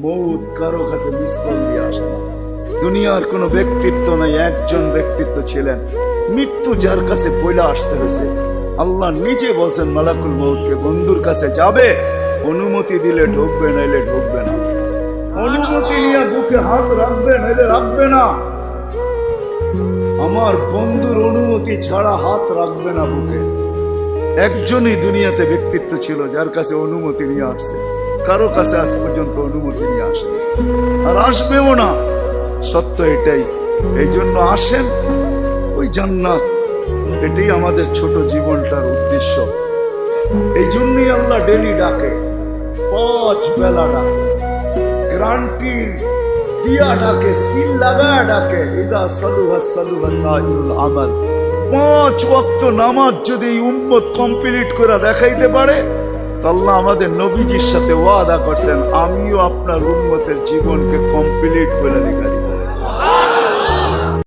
মৌত কারো কাছে মিস কল দিয়ে আসে না। দুনিয়ার কোনো ব্যক্তিত্ব নাই, একজন ব্যক্তিত্ব ছিলেন, মৃত্যু যার কাছে পয়লা আসতে হয়েছে। আল্লাহ নিজে বলছেন মালাকুল মৌতকে, বন্ধুর কাছে যাবে, অনুমতি দিলে ঢুকবে, নাইলে ঢুকবে না। অনুমতি নিয়ে বুকে হাত রাখবে, নাইলে রাখবে না। আমার বন্ধুর অনুমতি ছাড়া হাত রাখবে না বুকে। একজনই দুনিয়াতে ব্যক্তিত্ব ছিল যার কাছে অনুমতি নিয়ে আসছে, কারো কাছে আজ পর্যন্ত অনুমতি নিয়ে আসে আর আসবেও না। সত্য এটাই। এই জন্য আসেন, ওই জান্নাত, এটাই আমাদের ছোট জীবনটার উদ্দেশ্য। এই জন্যই আল্লাহ ডেলি ডাকে, 5 বেলা ডাকে, গ্যারান্টি দিয়া ডাকে, সিল লাগা ডাকে। ইদা সালুহা সালুহা সাইরুল আমাল। 5 ওয়াক্ত নামাজ যদি এই উম্মত কমপ্লিট করে দেখাইতে পারে, তো আল্লাহ আমাদের নবীজির সাথে ওয়াদা করছেন, আমিও আপনার উম্মতের জীবনকে কমপ্লিট করে দেখাই।